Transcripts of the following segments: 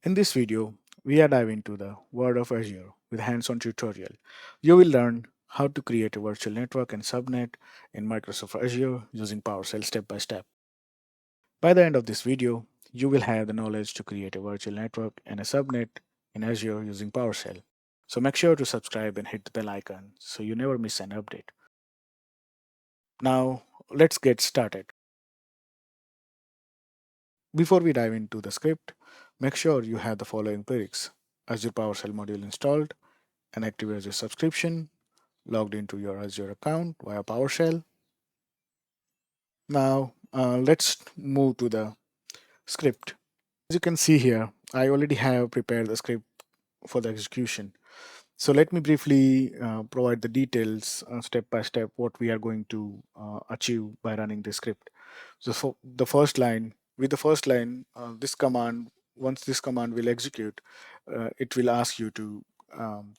In this video, we are diving into the world of Azure with hands-on tutorial. You will learn how to create a virtual network and subnet in Microsoft Azure using PowerShell step by step. By the end of this video, you will have the knowledge to create a virtual network and a subnet in Azure using PowerShell. So make sure to subscribe and hit the bell icon so you never miss an update. Now, let's get started. Before we dive into the script, make sure you have the following prereqs: Azure PowerShell module installed, an active Azure subscription, logged into your Azure account via PowerShell. Now, let's move to the script. As you can see here, I already have prepared the script for the execution. So let me briefly provide the details step by step what we are going to achieve by running this script. So for the first line, with the first line, this command, once this command will execute, it will ask you to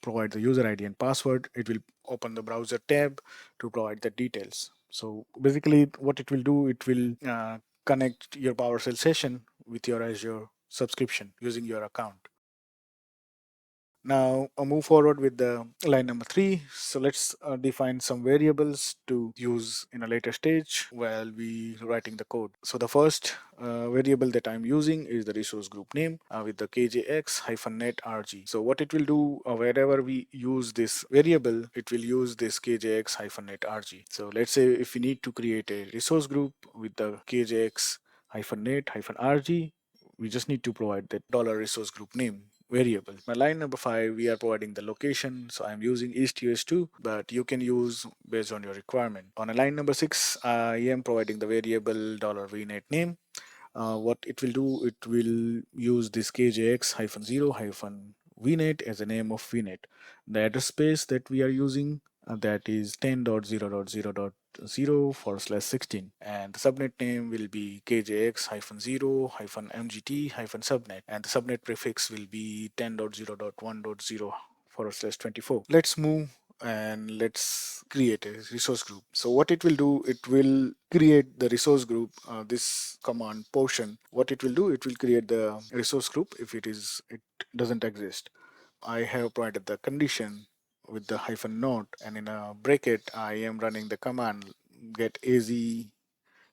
provide the user ID and password. It will open the browser tab to provide the details. So basically what it will do, it will connect your PowerShell session with your Azure subscription using your account. Now I'll move forward with the line number 3. So let's define some variables to use in a later stage while we writing the code. So the first variable that I'm using is the resource group name with the kjx-net rg. So what it will do, wherever we use this variable, it will use this kjx-net rg. So let's say if we need to create a resource group with the kjx-net-rg, we just need to provide the $resource group name variable. My line number 5, we are providing the location, so I'm using East US2, but you can use based on your requirement. On a line number 6, I am providing the variable $VNet name. What it will do, it will use this kjx-0-vnet as a name of vnet. The address space that we are using, that is 10.0.0.0/16, and the subnet name will be kjx-0-mgt-subnet, and the subnet prefix will be 10.0.1.0/24. Let's move and let's create a resource group. So what it will do, it will create the resource group. This command portion, what it will do, it will create the resource group if it doesn't exist. I have provided the condition with the hyphen note, and in a bracket I am running the command get az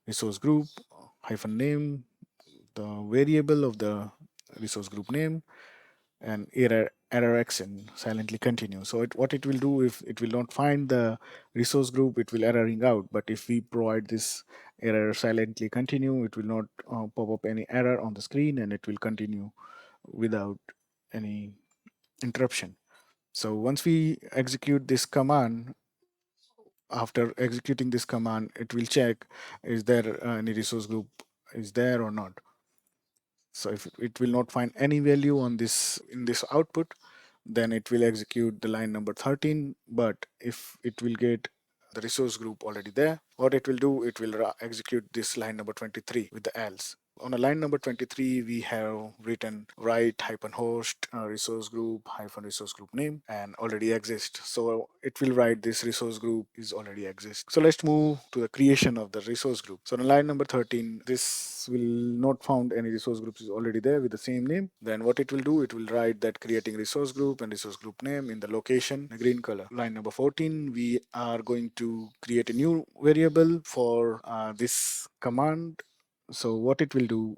resource group hyphen name, the variable of the resource group name, and error action silently continue. So what it will do, if it will not find the resource group, it will erroring out. But if we provide this error silently continue, it will not pop up any error on the screen, and it will continue without any interruption. So once we execute this command, after executing this command, it will check is there any resource group is there or not. So if it will not find any value on this in this output, then it will execute the line number 13. But if it will get the resource group already there, what it will do, it will execute this line number 23 with the else. On a line number 23, we have written write hyphen host resource group hyphen resource group name and already exists. So it will write this resource group is already exist. So let's move to the creation of the resource group. So on line number 13, this will not found any resource groups is already there with the same name. Then what it will do, it will write that creating resource group and resource group name in the location, the green color. Line number 14, we are going to create a new variable for this command. So what it will do,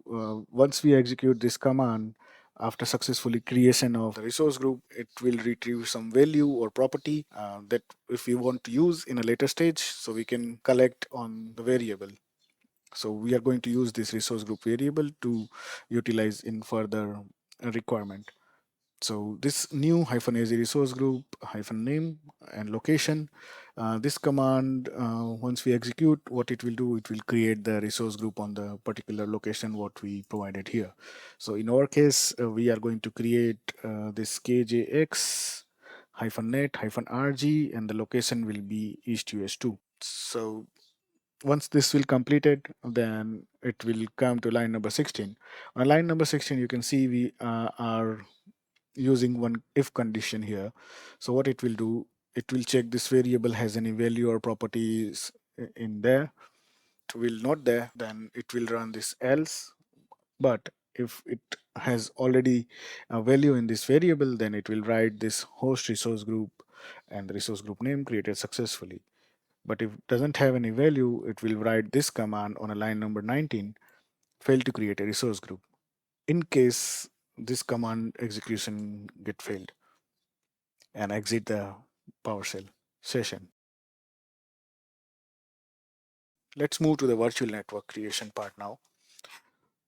once we execute this command, after successfully creation of the resource group, it will retrieve some value or property that if we want to use in a later stage, so we can collect on the variable. So we are going to use this resource group variable to utilize in further requirement. So this new hyphen az resource group hyphen name and location, this command, once we execute, what it will do, it will create the resource group on the particular location what we provided here. So in our case, we are going to create this kjx hyphen net hyphen rg, and the location will be east us2. So once this will completed, then it will come to line number 16. On line number 16, you can see we are using one if condition here. So what it will do, it will check this variable has any value or properties in there. It will not there, then it will run this else. But if it has already a value in this variable, then it will write this host resource group and the resource group name created successfully. But if it doesn't have any value, it will write this command on a line number 19, failed to create a resource group, in case this command execution get failed, and exit the PowerShell session. Let's move to the virtual network creation part now.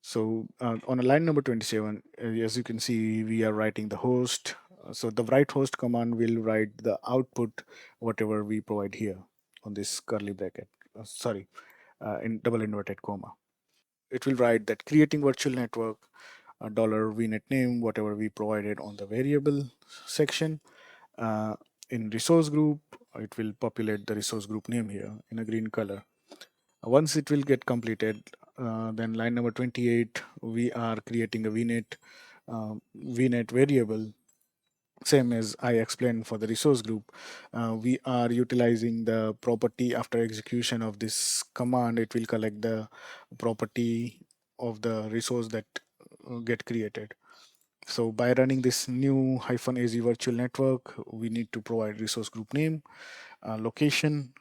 So on a line number 27, as you can see, we are writing the host. So the write host command will write the output, whatever we provide here on this curly bracket. Sorry, in double inverted comma. It will write that creating virtual network, dollar VNet name, whatever we provided on the variable section. Uh, in resource group, it will populate the resource group name here in a green color. Once it will get completed, then line number 28, we are creating a VNet variable, same as I explained for the resource group. We are utilizing the property after execution of this command. It will collect the property of the resource that get created. So by running this new -az virtual network, we need to provide resource group name, location,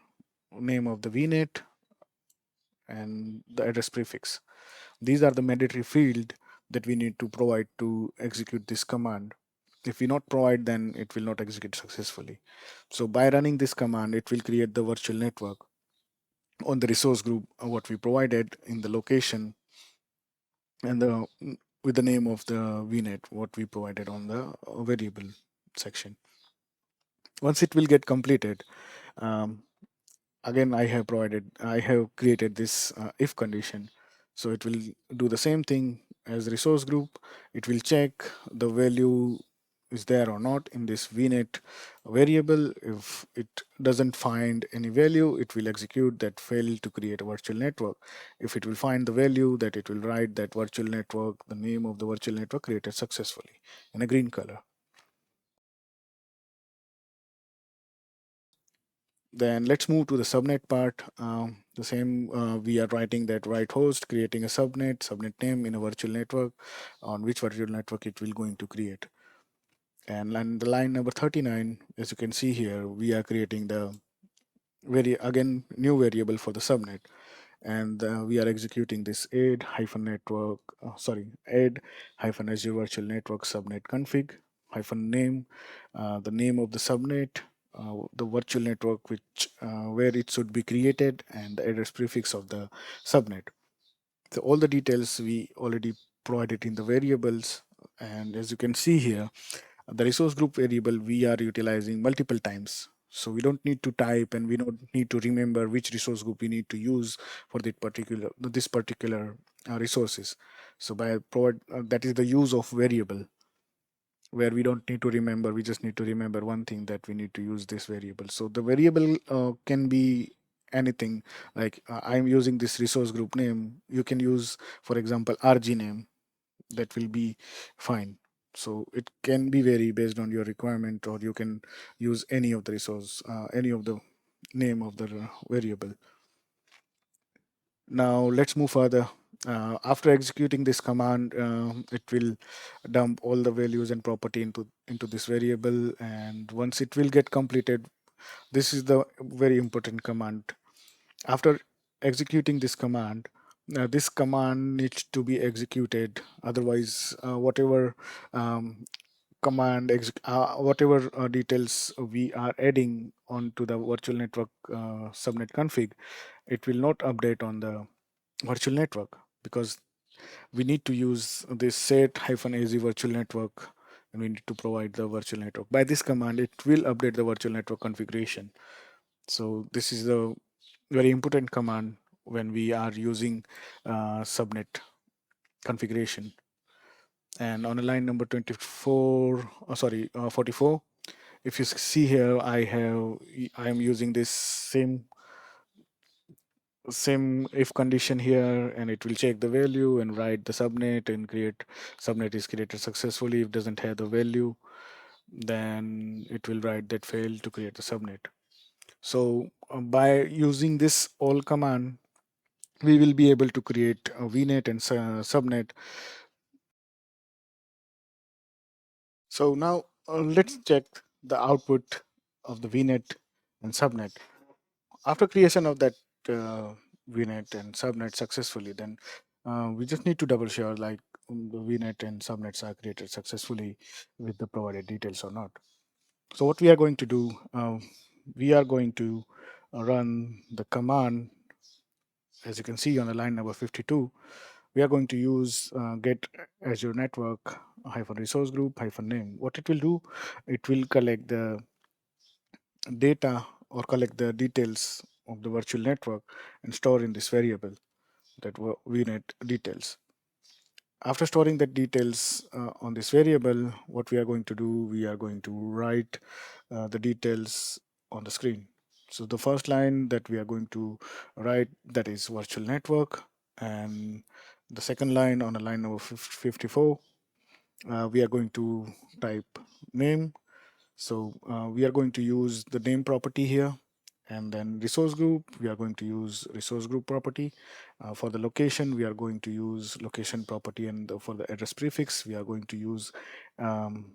name of the VNet, and the address prefix. These are the mandatory field that we need to provide to execute this command. If we not provide, then it will not execute successfully. So by running this command, it will create the virtual network on the resource group what we provided in the location, and the with the name of the VNet what we provided on the variable section. Once it will get completed, um, again I have created this if condition. So it will do the same thing as resource group. It will check the value is there or not in this VNet variable. If it doesn't find any value, it will execute that failed to create a virtual network. If it will find the value, that it will write that virtual network, the name of the virtual network created successfully in a green color. Then let's move to the subnet part. The same, we are writing that write host, creating a subnet name in a virtual network, on which virtual network it will going to create. And on the line number 39, as you can see here, we are creating the again new variable for the subnet, and we are executing this add hyphen Azure virtual network subnet config hyphen name, the name of the subnet, the virtual network which where it should be created, and the address prefix of the subnet. So all the details we already provided in the variables. And as you can see here, the resource group variable we are utilizing multiple times, so we don't need to type and we don't need to remember which resource group we need to use for this particular resources. So by provide that is the use of variable, where we don't need to remember, we just need to remember one thing, that we need to use this variable. So the variable can be anything, like I'm using this resource group name. You can use, for example, rg name, that will be fine. So it can be vary based on your requirement, or you can use any of the resource, any of the name of the variable. Now let's move further. After executing this command, it will dump all the values and property into this variable. And once it will get completed, this is the very important command. After executing this command needs to be executed. Otherwise, whatever details we are adding onto the virtual network subnet config, it will not update on the virtual network, because we need to use this set-az virtual network, and we need to provide the virtual network. By this command, it will update the virtual network configuration. So this is the very important command when we are using subnet configuration. And on a line number 44, if you see here, I am using this same if condition here, and it will check the value and write the subnet and create subnet is created successfully. If it doesn't have the value, then it will write that failed to create the subnet. So by using this all command, we will be able to create a VNet and subnet So now let's check the output of the VNet and subnet. After creation of that uh, VNet and subnet successfully, then we just need to double sure like the VNet and subnets are created successfully with the provided details or not. So what we are going to do, we are going to run the command, as you can see on the line number 52. We are going to use get Azure network hyphen resource group hyphen name. What it will do, it will collect the data or collect the details of the virtual network and store in this variable that VNet details. After storing the details on this variable, what we are going to do, we are going to write the details on the screen. So the first line that we are going to write, that is virtual network, and the second line on a line number 54, we are going to type name. So we are going to use the name property here, and then resource group, we are going to use resource group property. For the location, we are going to use location property, and for the address prefix, we are going to use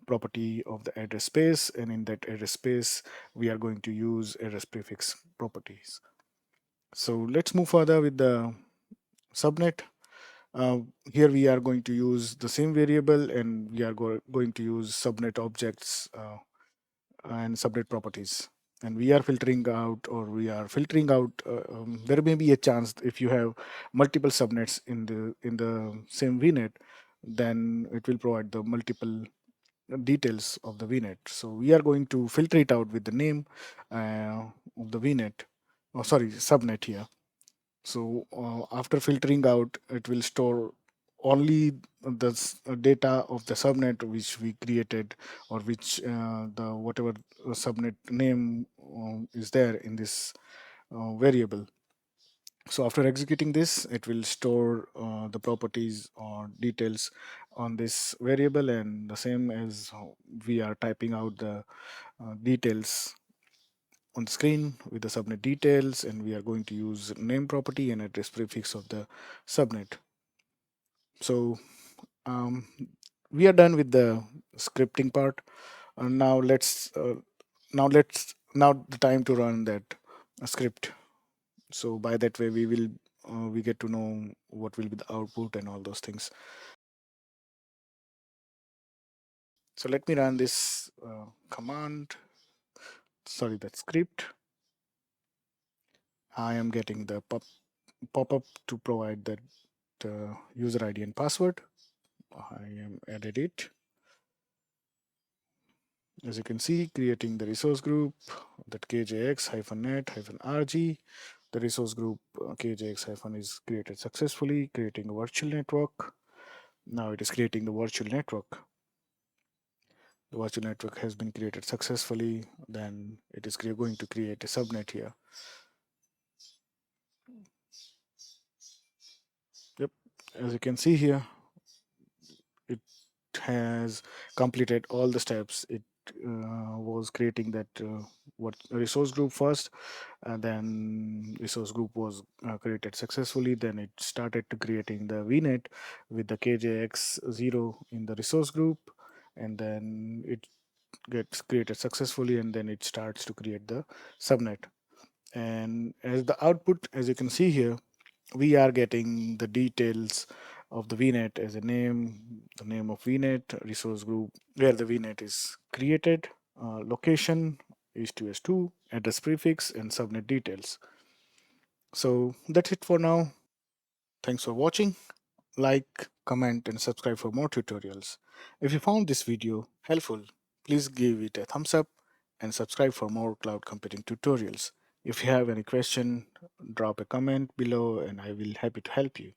property of the address space, and in that address space, we are going to use address prefix properties. So let's move further with the subnet. Uh, Here we are going to use the same variable, and we are going to use subnet objects and subnet properties, and we are filtering out, there may be a chance if you have multiple subnets in the same VNet, then it will provide the multiple details of the VNet. So we are going to filter it out with the name of the VNet, oh sorry, subnet here. So after filtering out, it will store only the data of the subnet which we created, or which the whatever subnet name is there in this variable. So after executing this, it will store the properties or details on this variable, and the same as how we are typing out the details on the screen with the subnet details, and we are going to use name property and address prefix of the subnet. So um, we are done with the scripting part. Now now the time to run that script. So by that way we get to know what will be the output and all those things. So let me run this command, sorry, that script. I am getting the pop-up to provide that user ID and password. I am added it. As you can see, creating the resource group, that kjx-net-rg. The resource group kjx- is created successfully, creating a virtual network. Now it is creating the virtual network. The virtual network has been created successfully. Then it is going to create a subnet here. Yep, as you can see here, it has completed all the steps. It was creating that what resource group first, and then resource group was created successfully. Then it started to creating the VNet with the KJX0 in the resource group, and then it gets created successfully, and then it starts to create the subnet. And as the output, as you can see here, we are getting the details of the VNet as a name, the name of VNet, resource group where the VNet is created, location is 2s2, address prefix, and subnet details. So that's it for now. Thanks for watching. Like, comment, and subscribe for more tutorials. If you found this video helpful, please give it a thumbs up and subscribe for more cloud computing tutorials. If you have any question, drop a comment below and I will happy to help you.